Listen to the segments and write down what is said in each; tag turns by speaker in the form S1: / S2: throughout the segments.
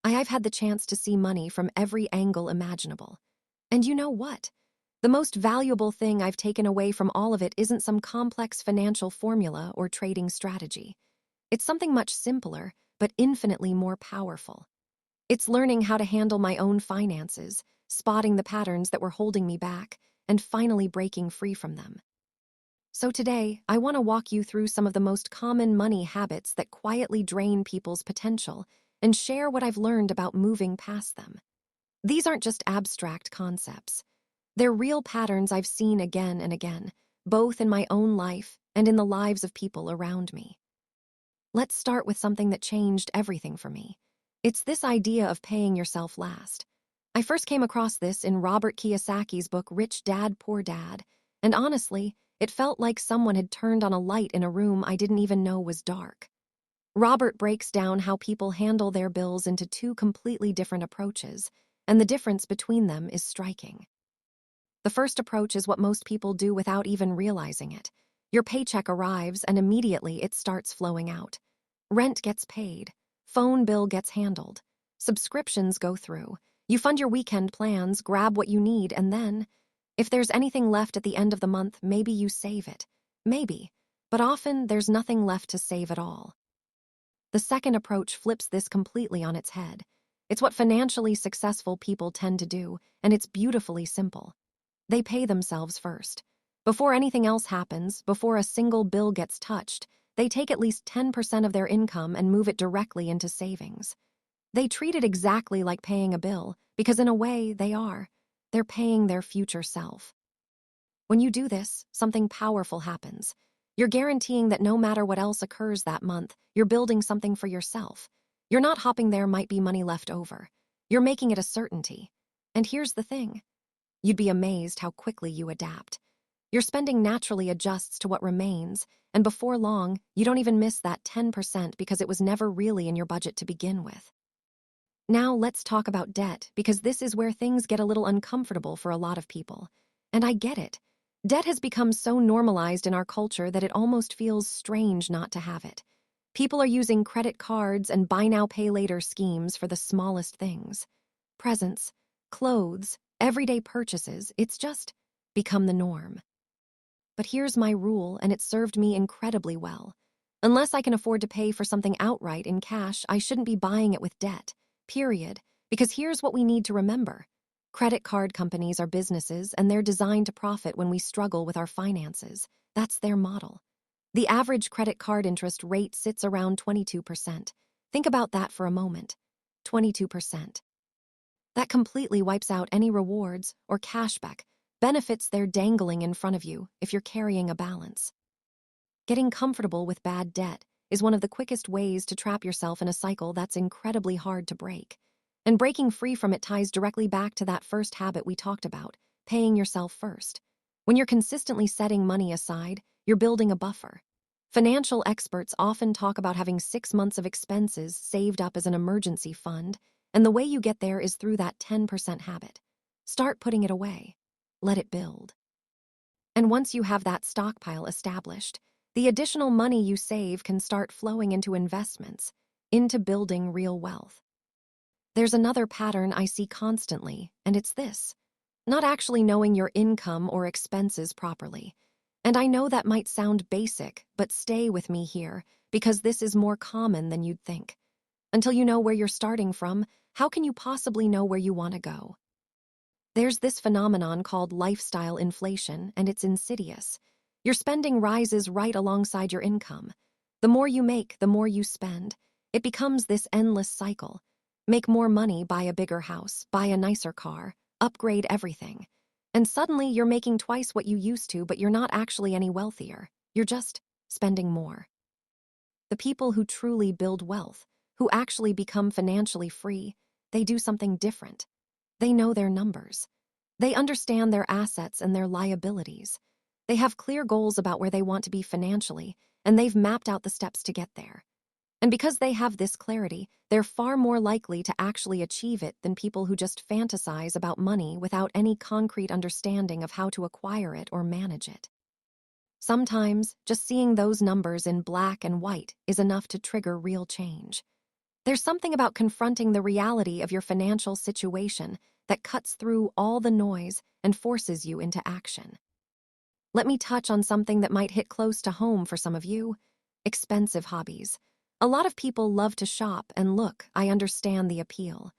S1: I've had the chance to see money from every angle imaginable. And you know what? The most valuable thing I've taken away from all of it isn't some complex financial formula or trading strategy. It's something much simpler, but infinitely more powerful. It's learning how to handle my own finances, spotting the patterns that were holding me back, and finally breaking free from them. So today, I want to walk you through some of the most common money habits that quietly drain people's potential and share what I've learned about moving past them. These aren't just abstract concepts. They're real patterns I've seen again and again, both in my own life and in the lives of people around me. Let's start with something that changed everything for me. It's this idea of paying yourself last. I first came across this in Robert Kiyosaki's book Rich Dad, Poor Dad, and honestly, it felt like someone had turned on a light in a room I didn't even know was dark. Robert breaks down how people handle their bills into two completely different approaches, and the difference between them is striking. The first approach is what most people do without even realizing it. Your paycheck arrives and immediately it starts flowing out. Rent gets paid. Phone bill gets handled. Subscriptions go through. You fund your weekend plans, grab what you need, and then, if there's anything left at the end of the month, maybe you save it. Maybe. But often, there's nothing left to save at all. The second approach flips this completely on its head. It's what financially successful people tend to do, and it's beautifully simple. They pay themselves first. Before anything else happens, before a single bill gets touched, they take at least 10% of their income and move it directly into savings. They treat it exactly like paying a bill, because in a way, they are. They're paying their future self. When you do this, something powerful happens. You're guaranteeing that no matter what else occurs that month, you're building something for yourself. You're not hopping there might be money left over. You're making it a certainty. And here's the thing. You'd be amazed how quickly you adapt. Your spending naturally adjusts to what remains, and before long, you don't even miss that 10% because it was never really in your budget to begin with. Now let's talk about debt, because this is where things get a little uncomfortable for a lot of people. And I get it. Debt has become so normalized in our culture that it almost feels strange not to have it. People are using credit cards and buy now pay later schemes for the smallest things. Presents, clothes, everyday purchases, it's just become the norm. But here's my rule, and it served me incredibly well. Unless I can afford to pay for something outright in cash, I shouldn't be buying it with debt, period. Because here's what we need to remember. Credit card companies are businesses, and they're designed to profit when we struggle with our finances. That's their model. The average credit card interest rate sits around 22%. Think about that for a moment. 22%. That completely wipes out any rewards or cashback benefits they're dangling in front of you if you're carrying a balance. Getting comfortable with bad debt is one of the quickest ways to trap yourself in a cycle that's incredibly hard to break. And breaking free from it ties directly back to that first habit we talked about, paying yourself first. When you're consistently setting money aside, you're building a buffer. Financial experts often talk about having 6 months of expenses saved up as an emergency fund, and the way you get there is through that 10% habit. Start putting it away. Let it build. And once you have that stockpile established, the additional money you save can start flowing into investments, into building real wealth. There's another pattern I see constantly, and it's this: not actually knowing your income or expenses properly. And I know that might sound basic, but stay with me here, because this is more common than you'd think. Until you know where you're starting from, how can you possibly know where you want to go? There's this phenomenon called lifestyle inflation, and it's insidious. Your spending rises right alongside your income. The more you make, the more you spend. It becomes this endless cycle. Make more money, buy a bigger house, buy a nicer car, upgrade everything. And suddenly you're making twice what you used to, but you're not actually any wealthier. You're just spending more. The people who truly build wealth, who actually become financially free, they do something different. They know their numbers. They understand their assets and their liabilities. They have clear goals about where they want to be financially, and they've mapped out the steps to get there. And because they have this clarity, they're far more likely to actually achieve it than people who just fantasize about money without any concrete understanding of how to acquire it or manage it. Sometimes, just seeing those numbers in black and white is enough to trigger real change. There's something about confronting the reality of your financial situation that cuts through all the noise and forces you into action. Let me touch on something that might hit close to home for some of you: expensive hobbies. A lot of people love to shop, and look, I understand the appeal.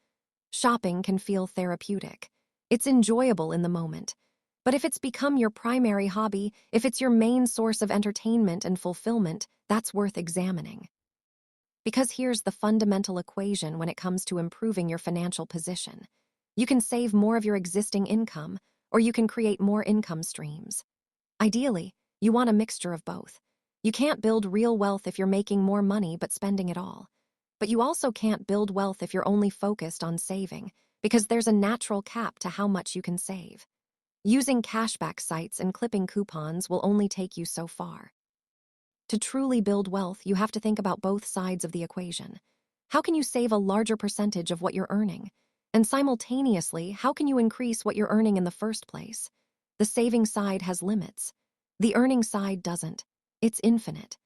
S1: Shopping can feel therapeutic. It's enjoyable in the moment. But if it's become your primary hobby, if it's your main source of entertainment and fulfillment, that's worth examining. Because here's the fundamental equation when it comes to improving your financial position. You can save more of your existing income, or you can create more income streams. Ideally, you want a mixture of both. You can't build real wealth if you're making more money but spending it all. But you also can't build wealth if you're only focused on saving, because there's a natural cap to how much you can save. Using cashback sites and clipping coupons will only take you so far. To truly build wealth, you have to think about both sides of the equation. How can you save a larger percentage of what you're earning? And simultaneously, how can you increase what you're earning in the first place? The saving side has limits. The earning side doesn't. It's infinite.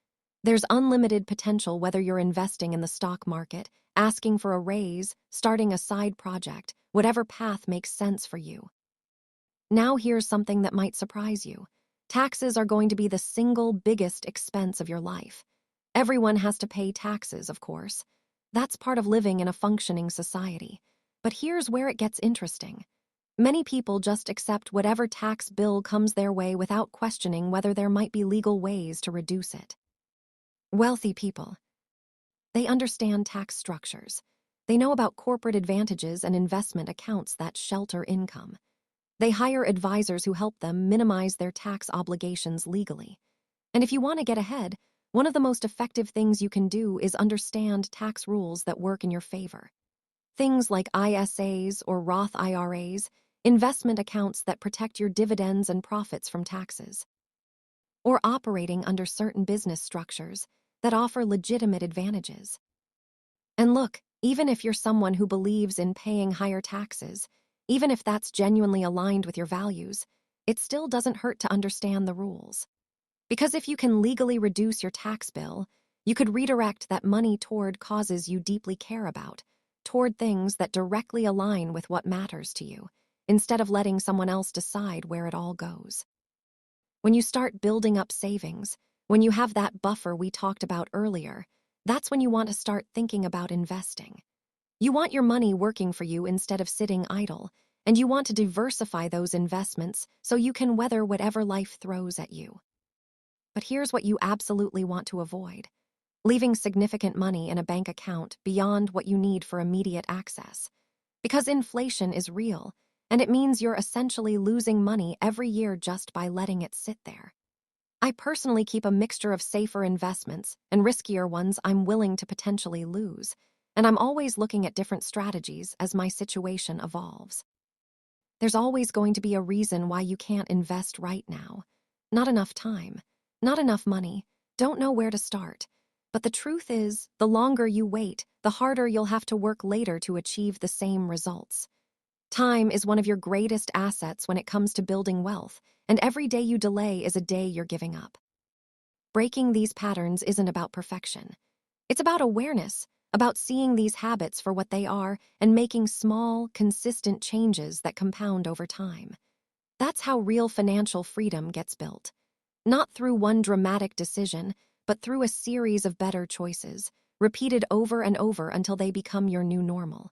S1: There's unlimited potential whether you're investing in the stock market, asking for a raise, starting a side project, whatever path makes sense for you. Now here's something that might surprise you. Taxes are going to be the single biggest expense of your life. Everyone has to pay taxes, of course. That's part of living in a functioning society. But here's where it gets interesting. Many people just accept whatever tax bill comes their way without questioning whether there might be legal ways to reduce it. Wealthy people. They understand tax structures. They know about corporate advantages and investment accounts that shelter income. They hire advisors who help them minimize their tax obligations legally. And if you want to get ahead, one of the most effective things you can do is understand tax rules that work in your favor. Things like ISAs or Roth IRAs, investment accounts that protect your dividends and profits from taxes. Or operating under certain business structures that offer legitimate advantages. And look, even if you're someone who believes in paying higher taxes, even if that's genuinely aligned with your values, it still doesn't hurt to understand the rules. Because if you can legally reduce your tax bill, you could redirect that money toward causes you deeply care about, toward things that directly align with what matters to you, instead of letting someone else decide where it all goes. When you start building up savings, when you have that buffer we talked about earlier, that's when you want to start thinking about investing. You want your money working for you instead of sitting idle, and you want to diversify those investments so you can weather whatever life throws at you. But here's what you absolutely want to avoid: leaving significant money in a bank account beyond what you need for immediate access. Because inflation is real, and it means you're essentially losing money every year just by letting it sit there. I personally keep a mixture of safer investments and riskier ones I'm willing to potentially lose, and I'm always looking at different strategies as my situation evolves. There's always going to be a reason why you can't invest right now. Not enough time, not enough money, don't know where to start. But the truth is, the longer you wait, the harder you'll have to work later to achieve the same results. Time is one of your greatest assets when it comes to building wealth, and every day you delay is a day you're giving up. Breaking these patterns isn't about perfection. It's about awareness, about seeing these habits for what they are and making small, consistent changes that compound over time. That's how real financial freedom gets built. Not through one dramatic decision, but through a series of better choices, repeated over and over until they become your new normal.